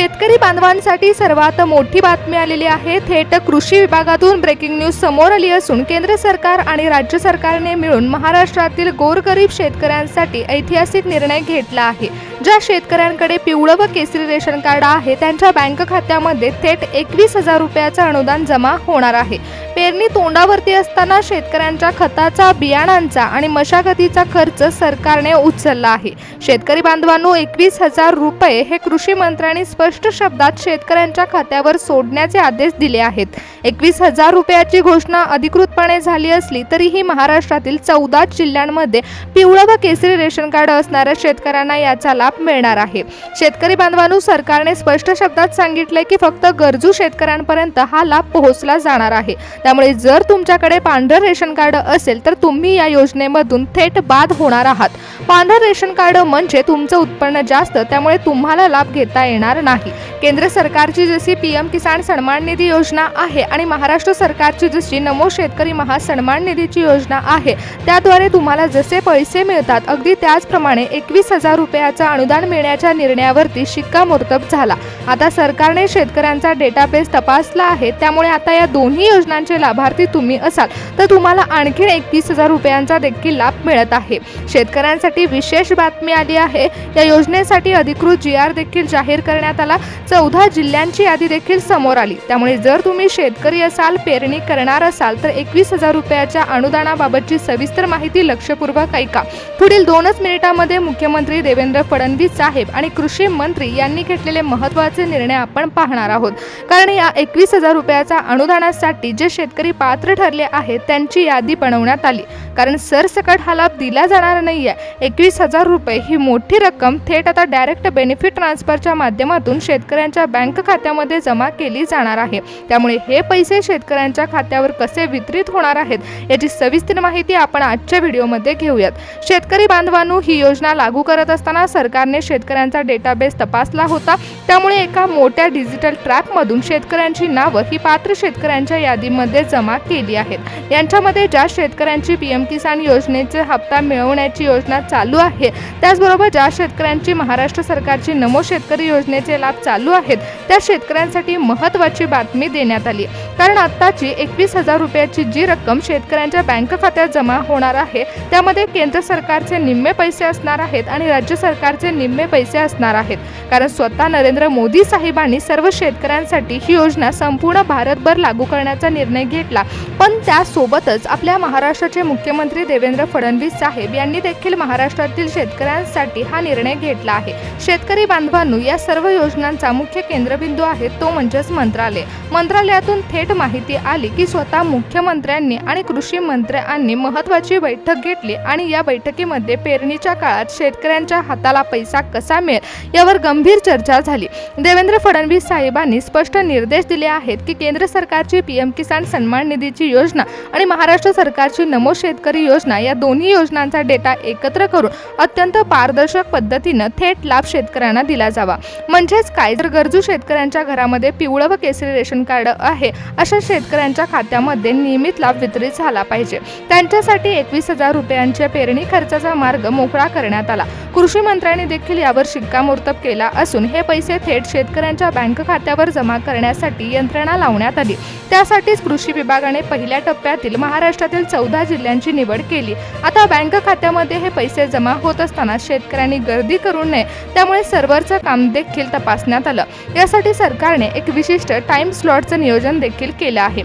शेतकरी बांधवांसाठी सर्वात मोठी बातमी आलेली आहे। थेट कृषी विभागातून ब्रेकिंग न्यूज समोर आली असून केंद्र सरकार आणि राज्य सरकारने मिळून महाराष्ट्रातील गोरगरीब शेतकऱ्यांसाठी ऐतिहासिक निर्णय घेतला आहे। ज्या शेतकऱ्यांकडे पिवळं व केसरी रेशन कार्ड आहे त्यांच्या बँक खात्यामध्ये थेट 21,000 रुपयाचं अनुदान जमा होणार आहे। पेरणी तोंडावरती असताना शेतकऱ्यांच्या खताचा, बियाणांचा आणि मशागतीचा खर्च सरकारने उचलला आहे। शेतकरी बांधवांनो, 21,000 रुपये हे कृषी मंत्र्यांनी स्पष्ट शब्दात शेतकऱ्यांच्या खात्यावर सोडण्याचे आदेश दिले आहेत। 21,000 रुपयाची घोषणा अधिकृतपणे झाली असली तरीही महाराष्ट्रातील 14 जिल्ह्यांमध्ये पिवळं व केसरी रेशन कार्ड असणाऱ्या शेतकऱ्यांना याचा लाभ मिळणार आहे। शेतकरी बांधवांनो, सरकारने स्पष्ट शब्दात सांगितले की फक्त गरजू शेतकऱ्यांपर्यंत हा लाभ पोहोचला जाणार आहे। त्यामुळे जर तुमच्याकडे पांढरं रेशन कार्ड असेल तर तुम्ही या योजनेमधून थेट बाद होणार आहात। पांढरं रेशन कार्ड म्हणजे तुमचं उत्पन्न जास्त, त्यामुळे तुम्हाला लाभ घेता येणार नाही। केंद्र सरकारची जशी पीएम किसान सन्मान निधी योजना आहे आणि महाराष्ट्र सरकारची जशी नमो शेतकरी महासन्मान निधीची योजना आहे, त्याद्वारे तुम्हाला जसे पैसे मिळतात अगदी त्याचप्रमाणे 21,000 रुपयाचं अनुदान मिळण्याच्या निर्णयावरती शिक्कामोर्तब झाला। आता सरकारने शेतकऱ्यांचा डेटाबेस तपासला आहे, त्यामुळे आता या दोन्ही योजनांचे लाभार्थी तुम्ही असाल तर तुम्हाला आणखी 21,000 रुपयांचा देखील लाभ मिळत आहे। शेतकऱ्यांसाठी विशेष बातमी आली आहे। या योजनेसाठी अधिकृत GR देखील जाहीर करण्यात आला। 14 जिल्ह्यांची यादी देखील समोर आली। त्यामुळे जर तुम्ही शेतकरी असाल, पेरणी करणार असाल तर 21,000 रुपयाच्या अनुदानाबाबतची सविस्तर माहिती लक्षपूर्वक ऐका। पुढील 2 मिनिटांमध्ये मुख्यमंत्री देवेंद्र फडणवीस साहेब आणि कृषी मंत्री यांनी घेतलेले महत्त्वाचे निर्णय आपण पाहणार आहोत। कारण या 21,000 रुपयाच्या अनुदानासाठी जे शेतकरी पात्र ठरले आहेत त्यांची यादी बनवण्यात आली। कारण सरसकट हा लाभ दिला जाणार नाहीये। 21,000 रुपये ही मोठी रक्कम थेट आता डायरेक्ट बेनिफिट ट्रान्सफरच्या माध्यमातून शेतकऱ्यांच्या बँक खात्यामध्ये जमा केली जाणार आहे। त्यामुळे हे पैसे शेतकऱ्यांच्या खात्यावर कसे वितरित होणार आहेत याची सविस्तर माहिती आपण आजच्या व्हिडिओमध्ये घेऊयात। शेतकरी बांधवांनो, ही योजना लागू करत असताना सरकारने शेतकऱ्यांचा डेटाबेस तपासला होता। त्यामुळे एका मोठ्या डिजिटल ट्रॅपमधून शेतकऱ्यांची नावं ही पात्र शेतकऱ्यांच्या यादीमध्ये जमा केली आहेत। यांच्यामध्ये ज्या शेतकऱ्यांची पीएम किसान योजनेचे हप्ता मिळवण्याची योजना चालू आहे, त्याचबरोबर ज्या शेतकऱ्यांची महाराष्ट्र सरकारची नमो शेतकरी योजनेचे लाभ चालू आहेत त्या शेतकऱ्यांसाठी महत्त्वाची बातमी देण्यात आली। कारण आत्ताची 21,000 रुपयाची जी रक्कम शेतकऱ्यांच्या बँक खात्यात जमा होणार आहे त्यामध्ये केंद्र सरकारचे निम्मे पैसे असणार आहेत आणि राज्य सरकारचे निम्मे पैसे असणार आहेत। कारण स्वतः नरेंद्र मोदी साहेबांनी सर्व शेतकऱ्यांसाठी ही योजना संपूर्ण भारतभर लागू करण्याचा निर्णय घेतला, पण त्यासोबतच आपल्या महाराष्ट्राचे मुख्यमंत्री देवेंद्र फडणवीस साहेब यांनी देखील महाराष्ट्रातील शेतकऱ्यांसाठी हा निर्णय घेतला आहे। शेतकरी बांधवांनो, या सर्व योजनांचा मुख्य केंद्रबिंदू आहे तो म्हणजेच मंत्रालय। मंत्रालयातून थेट माहिती आली की स्वतः मुख्यमंत्र्यांनी आणि कृषी मंत्र्यांनी महत्त्वाची बैठक घेतली आणि या बैठकीमध्ये पेरणीच्या काळात शेतकऱ्यांच्या हाताला पैसा कसा मिळेल यावर गंभीर चर्चा झाली। देवेंद्र फडणवीस साहेबांनी स्पष्ट निर्देश दिले आहेत की केंद्र सरकारची पीएम किसान सन्मान निधीची योजना आणि महाराष्ट्र सरकारची नमो शेतकरी योजना या दोन्ही योजनांचा डेटा एकत्र करून अत्यंत पारदर्शक पद्धतीने थेट लाभ शेतकऱ्यांना दिला जावा। म्हणजेच काय, जर गरजू शेतकऱ्यांच्या घरामध्ये पिवळं व केसरी रेशन कार्ड आहे अशा शेतकऱ्यांच्या खात्यामध्ये नियमित लाभ वितरित झाला पाहिजे। त्यांच्यासाठी 21,000 रुपयांच्या पेरणी खर्चाचा मार्ग मोकळा करण्यात आला। कृषी मंत्र्यांनी देखील यावर शिक्कामोर्तब केला असून हे पैसे थेट शेतकऱ्यांच्या बँक खात्यावर जमा करण्यासाठी यंत्रणा लावण्यात आली। त्यासाठीच कृषी विभागाने पहिल्या टप्प्यातील महाराष्ट्रातील 14 जिल्ह्यांची निवड केली। आता बँक खात्यामध्ये हे पैसे जमा होत असताना शेतकऱ्यांनी गर्दी करू नये, त्यामुळे सर्व्हरचं काम देखील तपासण्यात आलं। यासाठी सरकारने एक विशिष्ट टाइम स्लॉटचं नियोजन देखील केलं आहे।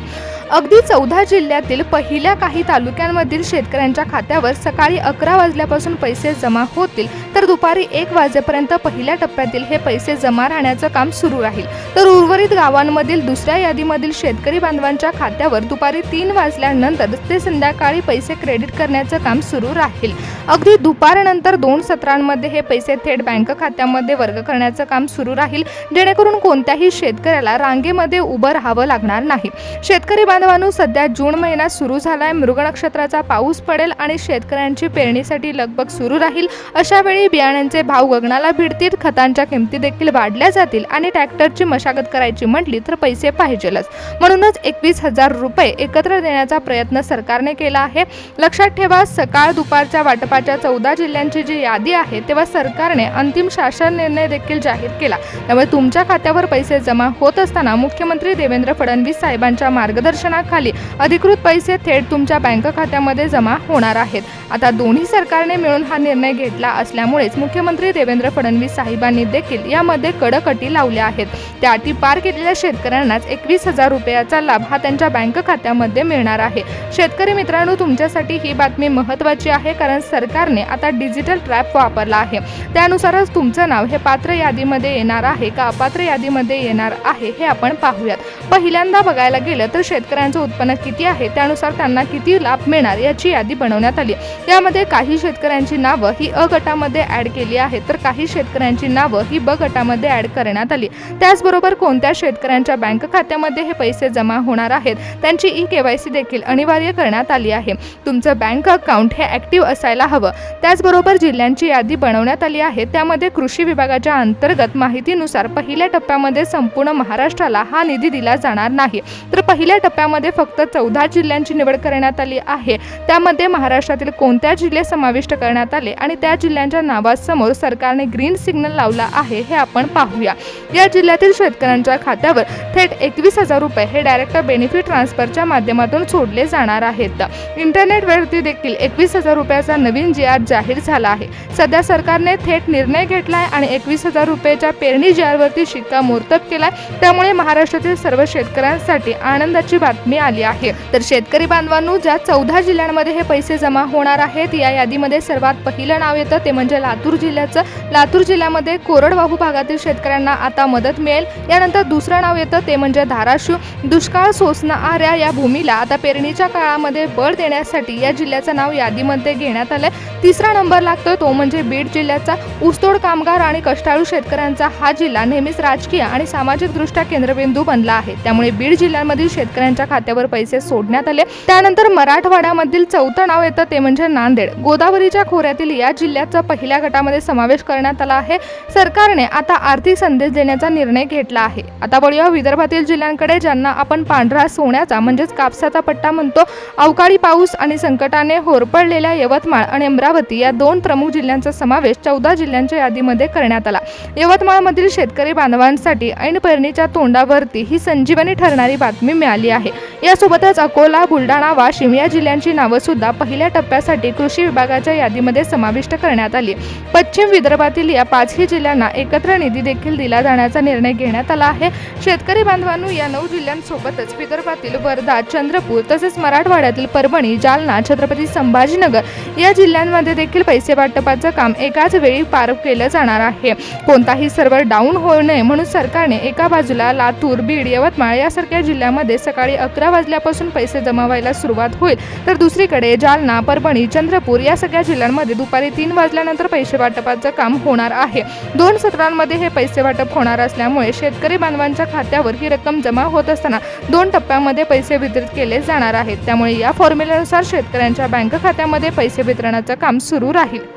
अगदी 14 जिल्ह्यातील पहिल्या काही तालुक्यांमधील शेतकऱ्यांच्या खात्यावर सकाळी 11 वाजल्यापासून पैसे जमा होतील, तर दुपारी 1 वाजेपर्यंत पहिल्या टप्प्यातील हे पैसे जमा राहण्याचं काम सुरू राहील। तर उर्वरित गावांमधील दुसऱ्या यादीमधील शेतकरी बांधवांच्या खात्यावर दुपारी 3 वाजल्यानंतर ते संध्याकाळी पैसे क्रेडिट करण्याचं काम सुरू राहील। अगदी दुपारनंतर 2 सत्रांमध्ये हे पैसे थेट बँक खात्यामध्ये वर्ग करण्याचं काम सुरू राहील, जेणेकरून कोणत्याही शेतकऱ्याला रांगेमध्ये उभं राहावं लागणार नाही। शेतकरी बांधवांनो, सध्या जून महिना सुरू झालाय. मृग नक्षत्राचा पाऊस पडेल आणि शेतकऱ्यांची पेरणीसाठी लगबग सुरू राहील. अशा वेळी बियाण्यांचे भाव गगनाला भिडतील, खतांच्या किमती देखील वाढल्या जातील आणि ट्रॅक्टरची मशागत करायची म्हटली तर पैसे पाहिजेलच. म्हणूनच 21,000 रुपये एकत्र देण्याचा प्रयत्न सरकारने केला आहे. लक्षात ठेवा, सकाळ दुपारच्या वाटपाच्या 14 जिल्ह्यांची जी यादी आहे तेव्हा सरकारने अंतिम शासन निर्णय देखील जाहीर केला. त्यामुळे तुमच्या खात्यावर पैसे जमा होत असताना मुख्यमंत्री देवेंद्र फडणवीस साहेबांच्या मार्गदर्शनाखाली अधिकृत पैसे थेट तुमच्या बँक खात्यामध्ये जमा होणार आहेत. आता दोन्ही सरकारने मिळून हा निर्णय घेतला असल्यामुळेच मुख्यमंत्री देवेंद्र फडणवीस साहेबांनी देखील यामध्ये कडक अटी लावल्या आहेत. त्या अटी पार केलेल्या शेतकऱ्यांनाच 21,000 रुपयाचा लाभ हा त्यांच्या बँक खात्यामध्ये मिळणार आहे. शेतकरी मित्रांनो, तुमच्यासाठी ही बातमी महत्त्वाची आहे, कारण सरकारने आता डिजिटल ट्रॅप वापरला आहे. त्यानुसारच तुमचं नाव हे पात्र यादीमध्ये येणार आहे का अपात्र यादीमध्ये येणार आहे हे आपण पाहूयात. पहिल्यांदा बघायला गेलं तर शेतकऱ्यांचं उत्पन्न किती आहे त्यानुसार त्यांना किती लाभ मिळणार याची यादी बनवण्यात आली. यामध्ये काही शेतकऱ्यांची नावं ही अ गटामध्ये ॲड केली आहेत, तर काही शेतकऱ्यांची नावं ही ब गटामध्ये ॲड करण्यात आली. त्याचबरोबर कोणत्या शेतकऱ्यांच्या बँक खात्यामध्ये हे पैसे जमा होणार आहेत त्यांची KYC देखील अनिवार्य करण्यात आली आहे. तुमचं बँक अकाउंट हे ॲक्टिव्ह असायला हवं. त्याचबरोबर जिल्ह्यांची यादी बनवण्यात आली आहे. त्यामध्ये कृषी विभागाच्या अंतर्गत माहितीनुसार पहिल्या टप्प्यामध्ये संपूर्ण महाराष्ट्राला हा निधी दिला जाणार नाही, तर पहिल्या टप्प्यामध्ये फक्त 14 जिल्ह्यांची निवड करण्यात आली आहे. त्यामध्ये महाराष्ट्रातील कोणत्या जिल्हे समाविष्ट करण्यात आले आणि त्या जिल्ह्यांच्या नावासमोर सरकारने ग्रीन सिग्नल लावला आहे हे आपण पाहूया. या जिल्ह्यातील शेतकऱ्यांच्या खात्यावर थेट 21,000 रुपये हे डायरेक्ट बेनिफिट ट्रान्सफरच्या माध्यमातून सोडले जाणार आहेत. इंटरनेटवरती देखील 21,000 रुपयाचा नवीन GR जाहीर झाला आहे. सध्या सरकारने थेट निर्णय घेतलाय आणि 21,000 रुपयाच्या पेरणी GRवरती शिक्कामोर्तब केलाय. त्यामुळे महाराष्ट्रातील सर्व शेतकऱ्यांसाठी आनंदाची बातमी आली आहे. तर शेतकरी बांधवांनो, ज्या 14 जिल्ह्यांमध्ये हे पैसे जमा होणार आहेत या यादीमध्ये सर्वात पहिलं नाव येतं ते म्हणजे लातूर जिल्ह्याचं. लातूर जिल्ह्यामध्ये कोरडवाहू भागातील शेतकऱ्यांना आता मदत मिळेल. यानंतर दुसरं नाव येतं ते म्हणजे धाराशिव. दुष्काळ सोसणाऱ्या या भूमीला आता पेरणीच्या काळामध्ये बळ देण्यासाठी या जिल्ह्याचं नाव यादीमध्ये घेण्यात आलंय. तिसरा नंबर लागतोय तो म्हणजे बीड जिल्ह्याचा. ऊसतोड कामगार आणि कष्टाळू शेतकऱ्यांचा हा जिल्हा नेहमीच राजकीय आणि सामाजिकदृष्ट्या केंद्रबिंदू बनला आहे. त्यामुळे बीड जिल्ह्यामधील शेतकऱ्यांच्या खात्यावर पैसे सोडण्यात आले. त्यानंतर मराठवाड्यामधील चौथं नाव येतं ते म्हणजे नांदेड. गोदावरीच्या खोऱ्यातील या जिल्ह्याचा पहिल्या गटामध्ये समावेश करण्यात आला आहे. सरकारने आता आर्थिक संदेश देण्याचा निर्णय घेतला आहे. आता वळूया विदर्भातील जिल्ह्यांकडे, ज्यांना आपण पांढरा सोन्याचा म्हणजेच कापसाचा पट्टा म्हणतो. अवकाळी पाऊस आणि संकटाने होरपळलेल्या यवतमाळ आणि अमरावती या दोन प्रमुख जिल्ह्यांचा समावेश 14 जिल्ह्यांच्या यादीमध्ये करण्यात आला. यवतमाळमधील शेतकरी बांधवांसाठी ऐन पेरणीच्या तोंडावरती ही संजीवनी ठरणारी बातमी मिळाली आहे. यासोबतच अकोला, बुलढाणा, वाशिम या जिल्ह्यांची नावं सुद्धा पहिल्या टप्प्यासाठी कृषी विभागाच्या यादीमध्ये समाविष्ट करण्यात आली. पश्चिम विदर्भातील या 5ही जिल्ह्यांना एकत्र निधी देखील दिला जाण्याचा निर्णय घेण्यात आला आहे. शेतकरी बांधवांनो, या 9 जिल्ह्यांसोबतच विदर्भातील वर्धा, चंद्रपूर तसेच मराठवाड्यातील परभणी, जालना, छत्रपती संभाजीनगर या जिल्ह्यांमध्ये देखील पैसे वाटपाचं काम एकाच वेळी पार केलं जाणार आहे. कोणताही सर्व्हर डाऊन होऊ नये म्हणून सरकारने एका बाजूला लातूर, बीड, यवतमाळ यासारख्या जिल्ह्यामध्ये सकाळी 11 वाजल्यापासून पैसे जमा व्हायला सुरुवात होईल, तर दुसरीकडे जालना, परभणी, चंद्रपूर या सगळ्या जिल्ह्यांमध्ये दुपारी 3 वाजल्यानंतर पैसे वाटपाचं काम होणार आहे. 2 सत्रांमध्ये हे पैसे वाटप होणार असल्यामुळे शेतकरी बांधवांच्या खात्यावर ही रक्कम जमा होत असताना 2 टप्प्यांमध्ये पैसे वितरित केले जाणार आहेत. त्यामुळे या फॉर्म्युल्यानुसार शेतकऱ्यांच्या बँक खात्यामध्ये पैसे वितरणाचं काम सुरू राहील.